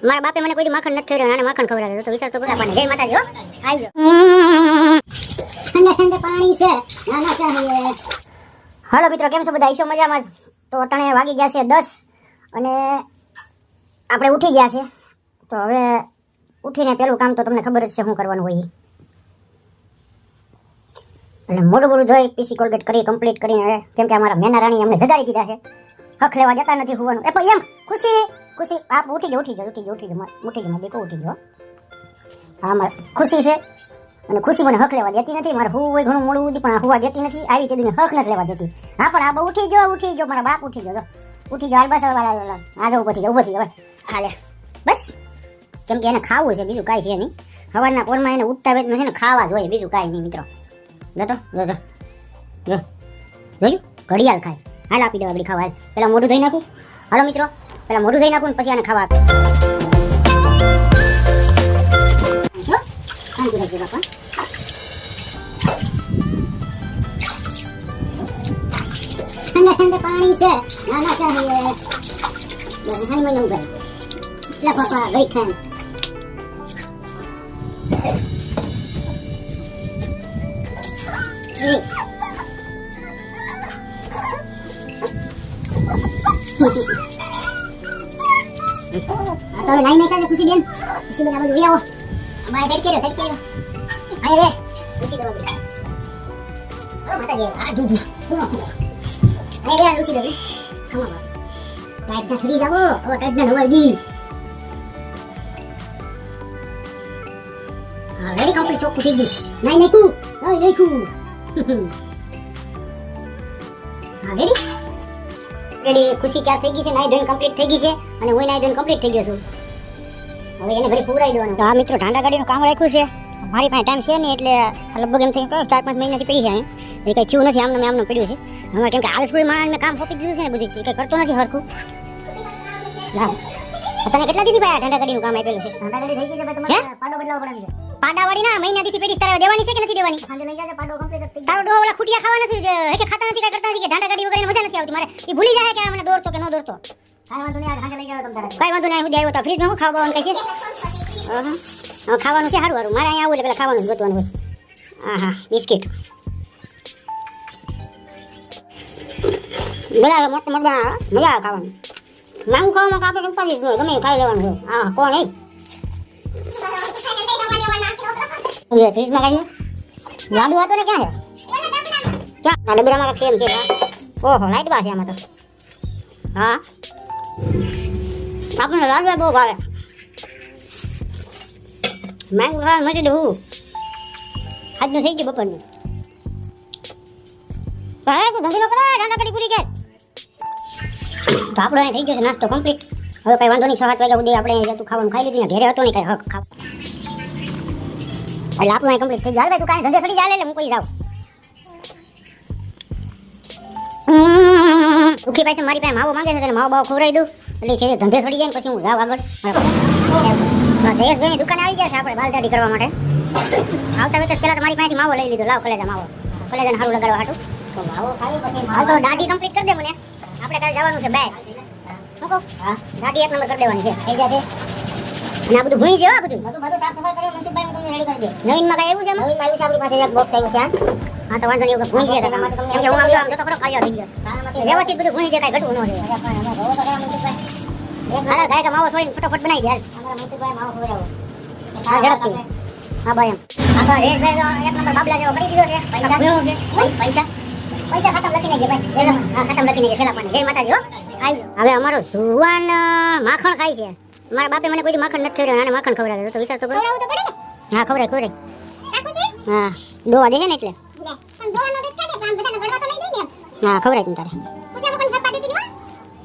મારા બાપે મને કોઈ દી માખણ નથી ખવડાવ્યું, આને માખણ ખવડાવ્યું તો વિચાર તો પૂરા પાને. જય માતાજી હો, આવજો. ઠંડા ઠંડા પાણી છે, નાના ચાહીએ. હાલો મિત્રો, કેમ છો બધા? ઈશો મજામાં જ. તો અટાણે વાગી ગયા છે 10 અને આપણે ઉઠી ગયા છે. તો હવે ઉઠીને પેલું કામ તો તમને ખબર જ છે શું કરવાનું હોય. એટલે મોઢું મોઢું ધોઈ પીસી કોલગેટ કરી કમ્પ્લીટ કરીને હવે, કેમ કે અમારા મેના રાણી અમને જગાડી દીધા છે. હક લેવા જતા નથી હોવાનું. એ પણ એમ ખુશી ખુશી આપ ઉઠી જાઓ દીકો ઉઠી જાઓ. હા, મારે ખુશી છે અને ખુશી મને હક લેવા દેતી નથી. મારે હું હોય ઘણું મોડું પણ હોવા દેતી નથી. આવી તે હક નથી લેવા દેતી. હા પણ આ બહુ ઉઠી ગયો મારા બાપ ઉઠી ગયો. હાલ બસ આ જવું પછી ઉભો થઈ જાવ હાલે બસ. કેમ કે એને ખાવું છે, બીજું કાંઈ છે નહીં. સવારના પોરમાં એને ઉઠતા વેત નથી ને ખાવા જોઈએ, બીજું કાંઈ નહીં મિત્રો. જોયું ઘડિયાળ ખાય. હાલ આપી દેવા બધી ખાવા. પેલા મોઢું ધોઈ નાખું. હાલો મિત્રો, પેલા મોઢું ધોઈ નાખું ને પછી આને ખાવા આપે. ઠંડા ઠંડા પાણી છે, નાના ચાહીએ. હનુમાન ઉભા એટલા પાપા ગઈ ખાન. તો લાઈ નહીં કાજે ખુશી બેન આ બાજુ લઈ આવો. અમારે હેડ કર્યો આય રે ખુશી દવા દે. ઓ માતાજી આ દૂધ આય રે ખુશી દે. ખમા ટાઈટ ના ખરી જાવો. ઓ ટાઈટ ના નવરજી. હા વેરી કમ્પ્લીટ ચોક ખુશી દી. નાઈ નાખું હા રેડી ખુશી ચાર થઈ ગઈ છે. નાઈ ધોઈને કમ્પ્લીટ થઈ ગઈ છે અને હું નાઈ ધોઈને કમ્પ્લીટ થઈ ગયો છું. હવે એને ઘરે પૂરાઈ દેવાનું. હા મિત્રો, ઢાંડા ગાડીનું કામ રાખ્યું છે. મારી પાસે ટાઈમ છે નહીં એટલે લગભગ એમ થઈ 4-5 મહિનાથી પડી જાય. એ કંઈ થયું નથી, આમને પડ્યું છે. હવે કેમ કે હાલ સ્કૂલમાં મેં કામ સોંપી દીધું છે ને બધું, કંઈ કરતો નથી હરખું. તને કેટલા દીધી ભાઈ ઢાંડા ગાડીનું કામ આપેલું છે? ઢાંડા ગાડી થઈ ગઈ છે ભાઈ, તમારે પાડો બદલાવો પડે છે. પાડાવાળી ના મહિનાથી પેટી તારે દેવાની છે કે નથી દેવાની? સાંજે લઈ જાજે, પાડો કમ્પ્લીટ થઈ. તારો ડોહો ઓલા ખૂટિયા ખાવા નથી કે ખાતા નથી, કાઈ કરતા નથી કે ઢાંડા ગાડી વગર મજા નથી આવતી. મારે એ ભૂલી જાય કે મને દોડતો કે ન દોડતો. કાઈ વાંધો નહીં, સાંજે લઈ જાવ તમ તારે. કાઈ વાંધો નહીં, હું આવ્યો તો ફ્રીજમાં હું ખાવા બાવાનું કઈ છે? હવે ખાવાનું છે સારું મારે અહીંયા આવું એટલે પેલા ખાવાનું જ ગોતવાનું હોય. હા બિસ્કિટ બોલાવે મોટો મજા આવે ખાવાનું. માંગું ખાવામાં આપણે ઉપાધિ જ હોય, ગમે ખાઈ લેવાનું હોય. હા કોણ નહીં ફ્રીજમાં કઈ લાડુ હતો ને ક્યાં છે? ક્યાં ડબરામાં છે એમ કે? ઓહો લાઈટ બા છે આમાં તો. હા આપણને લાડુ બહુ ભાવે. માંગુ ખાવા મચી દઉં આજનું થઈ ગયું બપોરનું. હવે તું ધંધો કરો, ઢાંડા ગાડી પૂરી કર. તો આપણો અહીં થઈ ગયો છે નાસ્તો કમ્પ્લીટ. હવે કઈ વાંધો નહીં, 6-7 વાગ્યા સુધી આપણે તું ખાવાનું ખાઈ લીધું. ઘેરે હતો નહીં કઈ હક ખાવ એટલે આપણું અહીં કમ્પ્લીટ થઈ જાય. ભાઈ તું કાંઈ ધંધે છોડી જાય એટલે હું કોઈ જાઉં. દુઃખી પાસે મારી પાસે માવો માંગે છે, તેને માવો બાવો ખવડાવી દઉં એટલે છે ધંધે છોડી જાય ને પછી હું જાઉં આગળ. જયેશભાઈની દુકાને આવી જાય છે આપણે બાલદાડી કરવા માટે. આવતા વેત પહેલાં તો મારી પાસેથી માવો લઈ લીધો. લાવ કલેજા માવો, કલેજાને સારું લગાડવા હાટું. તો માવો ખાઈ પછી હાલ તો દાઢી કમ્પ્લીટ કરી દે મને. આપણે કાલે જવાનું છે બાય. શું કહું? હા દાઢી 1 નંબર કરી દેવાની છે. થઈ જશે. અને આ બધું ભૂઈ છે. આ બધું સાફ સફાઈ કરી મનસુખભાઈ હું તમને રેડી કરી દે. નવીનમાં કઈ એવું છે? નવીનમાં આવ્યું છે આપણી પાસે એક બોક્સ આવ્યું છે. હા તો વાંધો નહીં, એવું ભૂઈ છે. કેમ કે હું આમ જો તો ખરો ખાલી થઈ ગયો. વ્યવસ્થિત બધું ભૂઈ છે, કાંઈ ઘટવું ન જોઈએ. હાલો ગાય માવો છોડીને ફટાફટ બનાવી દે. અમારા મનસુખભાઈ માવો ખવડાવો. હા ઝડપથી. હા ભાઈ એમ આ તો રેસભાઈ 1 નંબર બાબલા જેવો કરી દીધો છે. પૈસા ખાતામાં લખી નાખજે ભાઈ. હા ખાતામાં લખી નાખજે છેલ્લા પાને. જય માતાજી હો. આવજો. હવે અમારો જુવાન માખણ ખાય છે. મારા બાપે મને કોઈ માખણ નથી ખવડાવ્યું, આને માખણ ખવડાવે તો વિચાર તો કરો. હા ખવડાય. હા દોવા દે ને એટલે. હા ખવડાય તું તારે.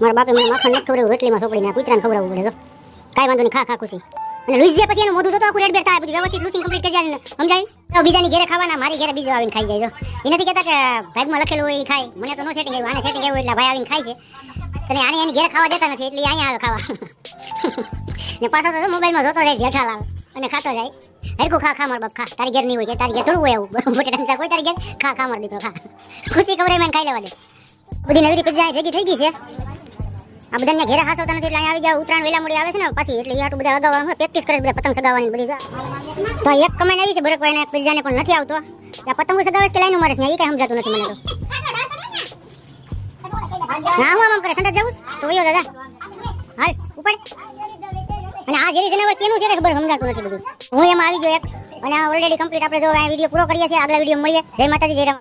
મારા બાપે મને માખણ નથી ખવડાવ્યું, રોટલીમાં સોપડીને કૂતરાને ખવડાવવું પડે. તો કાંઈ વાંધો નહીં, ખા ખુશી. અને લુઈસ પછી એનું મોઢું તો આખું રેડ બેઠા પછી વ્યવસ્થિત લૂસિંગ કમ્પ્લીટ કરી જાય. સમજાય તો બીજાની ઘરે ખાવાના, મારી ઘરે બીજો આવીને ખાઈ જાય. એ નથી કહેતા કે ભાગમાં લખેલું હોય એ ખાય. મને તો નો સેટિંગ આવ્યું, આને સેટિંગ આવ્યું એટલે ભાઈ આવીને ખાય છે. અને આને એની ઘરે ખાવા દેતા નથી એટલે અહીંયા આવે ખાવા. ને પાછો તો મોબાઈલમાં જોતો જાય જેઠાલાલ અને ખાતો જાય. હરખું ખા માર બાપ ખા. તારી ઘેર નહીં હોય કે તારી ઘેર થોડું હોય આવું બટેટા કોઈ તારી ઘેર ખા માર દીકરો ખા. ખુશી ખબર મને ખાઈ લેવા દે. બધી નવી પિઝા ભેગી થઈ ગઈ છે. આ બધાને ઘેરે હાસવતા નથી એટલે અહીંયા આવી જાવ ઉત્તરાયણ વેલા મોડી આવે છે ને પાછી એટલે આટલું બધા અગાવવાનું પ્રેક્ટિસ કરે છે બધા પતંગ સગાવવાની બધી તો એક કમેન્ટ આવી છે બરકભાઈ ને એક બીજાને પણ નથી આવતો આ પતંગો સગાવે છે કે લાઈનો મારે છે એ કઈ સમજાતું નથી મને તો ના હું આમ કરે સંડા જવું તો વયો દાદા હાલ ઉપર અને આ જેરી જનાવર કેનું છે કે ખબર સમજાતું નથી બધું હું એમાં આવી ગયો એક અને ઓલરેડી કમ્પ્લીટ આપણે જો આ વિડિયો પૂરો કરીએ છીએ આગલા વિડિયો મળીએ જય માતાજી જય રામ